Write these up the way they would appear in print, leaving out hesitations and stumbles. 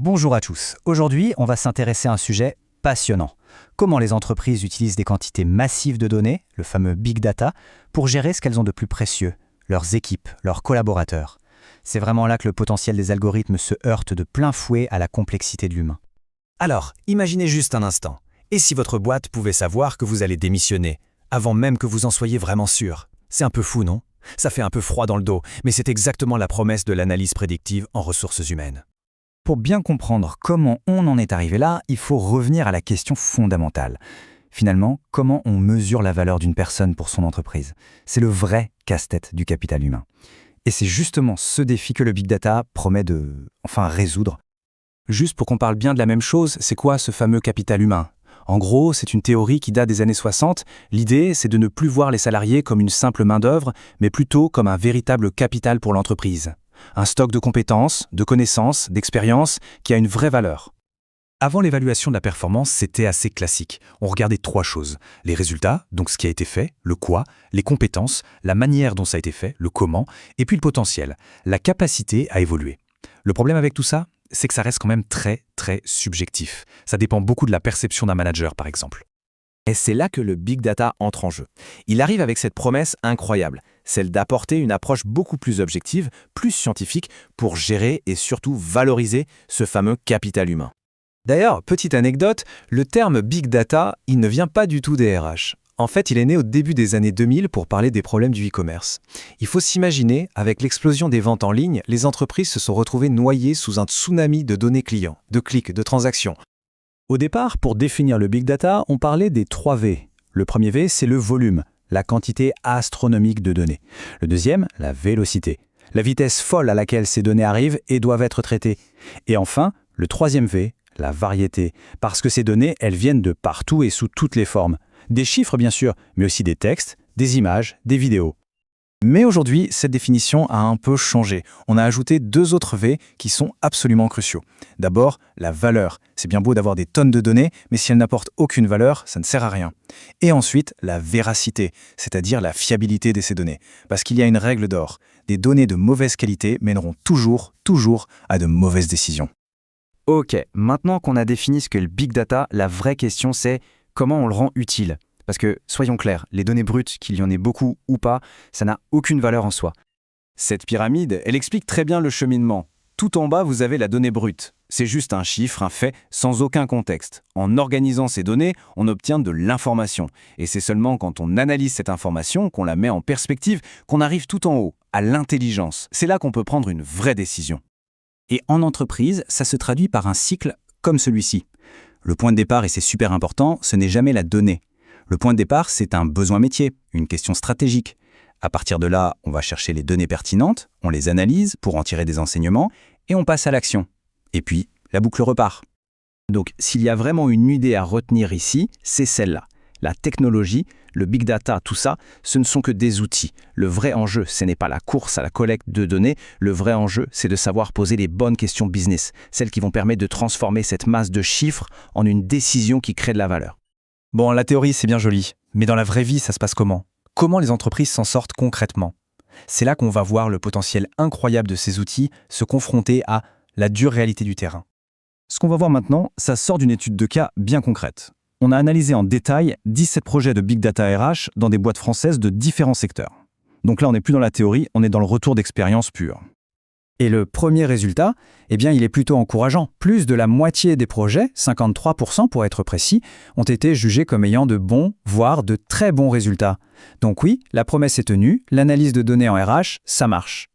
Bonjour à tous. Aujourd'hui, on va s'intéresser à un sujet passionnant. Comment les entreprises utilisent des quantités massives de données, le fameux big data, pour gérer ce qu'elles ont de plus précieux, leurs équipes, leurs collaborateurs. C'est vraiment là que le potentiel des algorithmes se heurte de plein fouet à la complexité de l'humain. Alors, imaginez juste un instant. Et si votre boîte pouvait savoir que vous allez démissionner, avant même que vous en soyez vraiment sûr? C'est un peu fou, non? Ça fait un peu froid dans le dos, mais c'est exactement la promesse de l'analyse prédictive en ressources humaines. Pour bien comprendre comment on en est arrivé là, il faut revenir à la question fondamentale. Finalement, comment on mesure la valeur d'une personne pour son entreprise? C'est le vrai casse-tête du capital humain. Et c'est justement ce défi que le big data promet de, résoudre. Juste pour qu'on parle bien de la même chose, c'est quoi ce fameux capital humain? En gros, c'est une théorie qui date des années 60. L'idée, c'est de ne plus voir les salariés comme une simple main-d'œuvre, mais plutôt comme un véritable capital pour l'entreprise. Un stock de compétences, de connaissances, d'expériences qui a une vraie valeur. Avant l'évaluation de la performance, c'était assez classique. On regardait trois choses. Les résultats, donc ce qui a été fait, le quoi, les compétences, la manière dont ça a été fait, le comment, et puis le potentiel, la capacité à évoluer. Le problème avec tout ça, c'est que ça reste quand même très subjectif. Ça dépend beaucoup de la perception d'un manager, par exemple. Et c'est là que le big data entre en jeu. Il arrive avec cette promesse incroyable, celle d'apporter une approche beaucoup plus objective, plus scientifique, pour gérer et surtout valoriser ce fameux capital humain. D'ailleurs, petite anecdote, le terme big data, il ne vient pas du tout des RH. En fait, il est né au début des années 2000 pour parler des problèmes du e-commerce. Il faut s'imaginer, avec l'explosion des ventes en ligne, les entreprises se sont retrouvées noyées sous un tsunami de données clients, de clics, de transactions. Au départ, pour définir le big data, on parlait des 3 V. Le premier V, c'est le volume, la quantité astronomique de données. Le deuxième, la vélocité, la vitesse folle à laquelle ces données arrivent et doivent être traitées. Et enfin, le troisième V, la variété, parce que ces données, elles viennent de partout et sous toutes les formes. Des chiffres bien sûr, mais aussi des textes, des images, des vidéos. Mais aujourd'hui, cette définition a un peu changé. On a ajouté 2 autres V qui sont absolument cruciaux. D'abord, la valeur. C'est bien beau d'avoir des tonnes de données, mais si elles n'apportent aucune valeur, ça ne sert à rien. Et ensuite, la véracité, c'est-à-dire la fiabilité de ces données. Parce qu'il y a une règle d'or. Des données de mauvaise qualité mèneront toujours à de mauvaises décisions. Ok, maintenant qu'on a défini ce qu'est le big data, la vraie question c'est comment on le rend utile. Parce que, soyons clairs, les données brutes, qu'il y en ait beaucoup ou pas, ça n'a aucune valeur en soi. Cette pyramide, elle explique très bien le cheminement. Tout en bas, vous avez la donnée brute. C'est juste un chiffre, un fait, sans aucun contexte. En organisant ces données, on obtient de l'information. Et c'est seulement quand on analyse cette information, qu'on la met en perspective, qu'on arrive tout en haut, à l'intelligence. C'est là qu'on peut prendre une vraie décision. Et en entreprise, ça se traduit par un cycle comme celui-ci. Le point de départ, et c'est super important, ce n'est jamais la donnée. Le point de départ, c'est un besoin métier, une question stratégique. À partir de là, on va chercher les données pertinentes, on les analyse pour en tirer des enseignements, et on passe à l'action. Et puis, la boucle repart. Donc, s'il y a vraiment une idée à retenir ici, c'est celle-là. La technologie, le big data, tout ça, ce ne sont que des outils. Le vrai enjeu, ce n'est pas la course à la collecte de données. Le vrai enjeu, c'est de savoir poser les bonnes questions business, celles qui vont permettre de transformer cette masse de chiffres en une décision qui crée de la valeur. Bon, la théorie, c'est bien joli, mais dans la vraie vie, ça se passe comment? Comment les entreprises s'en sortent concrètement? C'est là qu'on va voir le potentiel incroyable de ces outils se confronter à la dure réalité du terrain. Ce qu'on va voir maintenant, ça sort d'une étude de cas bien concrète. On a analysé en détail 17 projets de Big Data RH dans des boîtes françaises de différents secteurs. Donc là, on n'est plus dans la théorie, on est dans le retour d'expérience pure. Et le premier résultat, il est plutôt encourageant. Plus de la moitié des projets, 53% pour être précis, ont été jugés comme ayant de bons, voire de très bons résultats. Donc oui, la promesse est tenue, l'analyse de données en RH, ça marche.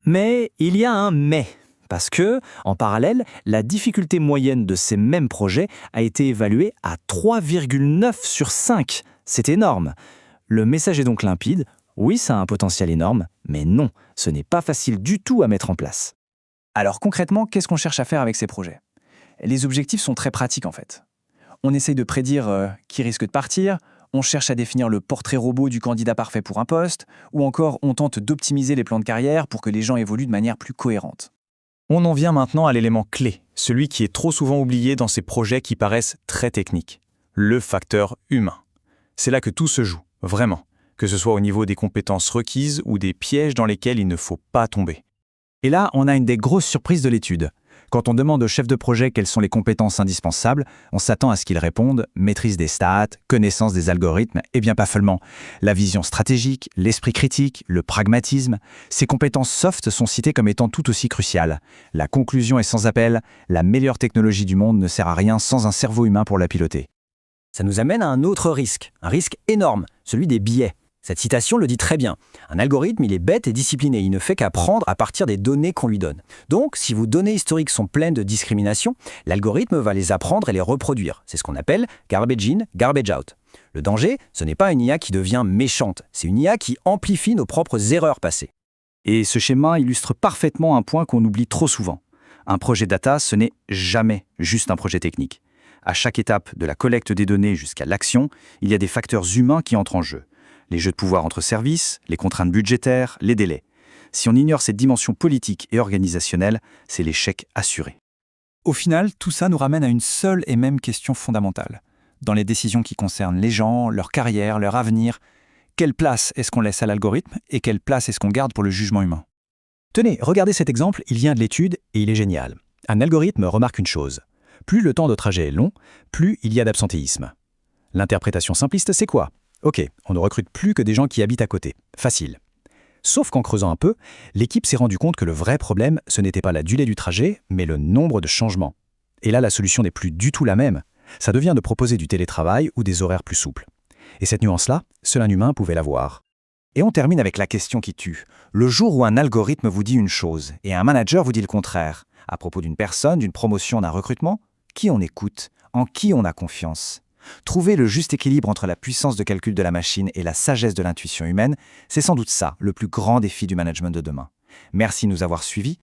Mais il y a un mais. Parce que, en parallèle, la difficulté moyenne de ces mêmes projets a été évaluée à 3,9 sur 5. C'est énorme. Le message est donc limpide. Oui, ça a un potentiel énorme, mais non, ce n'est pas facile du tout à mettre en place. Alors concrètement, qu'est-ce qu'on cherche à faire avec ces projets? Les objectifs sont très pratiques en fait. On essaye de prédire qui risque de partir, on cherche à définir le portrait robot du candidat parfait pour un poste, ou encore on tente d'optimiser les plans de carrière pour que les gens évoluent de manière plus cohérente. On en vient maintenant à l'élément clé, celui qui est trop souvent oublié dans ces projets qui paraissent très techniques, le facteur humain. C'est là que tout se joue, vraiment, que ce soit au niveau des compétences requises ou des pièges dans lesquels il ne faut pas tomber. Et là, on a une des grosses surprises de l'étude. Quand on demande au chef de projet quelles sont les compétences indispensables, on s'attend à ce qu'il réponde maîtrise des stats, connaissance des algorithmes, et bien pas seulement. La vision stratégique, l'esprit critique, le pragmatisme, ces compétences soft sont citées comme étant tout aussi cruciales. La conclusion est sans appel, la meilleure technologie du monde ne sert à rien sans un cerveau humain pour la piloter. Ça nous amène à un autre risque, un risque énorme, celui des biais. Cette citation le dit très bien. Un algorithme, il est bête et discipliné, il ne fait qu'apprendre à partir des données qu'on lui donne. Donc, si vos données historiques sont pleines de discrimination, l'algorithme va les apprendre et les reproduire. C'est ce qu'on appelle garbage in, garbage out. Le danger, ce n'est pas une IA qui devient méchante, c'est une IA qui amplifie nos propres erreurs passées. Et ce schéma illustre parfaitement un point qu'on oublie trop souvent. Un projet data, ce n'est jamais juste un projet technique. À chaque étape, de la collecte des données jusqu'à l'action, il y a des facteurs humains qui entrent en jeu. Les jeux de pouvoir entre services, les contraintes budgétaires, les délais. Si on ignore cette dimension politique et organisationnelle, c'est l'échec assuré. Au final, tout ça nous ramène à une seule et même question fondamentale. Dans les décisions qui concernent les gens, leur carrière, leur avenir, quelle place est-ce qu'on laisse à l'algorithme et quelle place est-ce qu'on garde pour le jugement humain ? Tenez, regardez cet exemple, il vient de l'étude et il est génial. Un algorithme remarque une chose. Plus le temps de trajet est long, plus il y a d'absentéisme. L'interprétation simpliste, c'est quoi ? Ok, on ne recrute plus que des gens qui habitent à côté. Facile. Sauf qu'en creusant un peu, l'équipe s'est rendue compte que le vrai problème, ce n'était pas la durée du trajet, mais le nombre de changements. Et là, la solution n'est plus du tout la même. Ça devient de proposer du télétravail ou des horaires plus souples. Et cette nuance-là, seul un humain pouvait la voir. Et on termine avec la question qui tue. Le jour où un algorithme vous dit une chose et un manager vous dit le contraire, à propos d'une personne, d'une promotion, d'un recrutement, qui on écoute ? En qui on a confiance ? Trouver le juste équilibre entre la puissance de calcul de la machine et la sagesse de l'intuition humaine, c'est sans doute ça, le plus grand défi du management de demain. Merci de nous avoir suivis.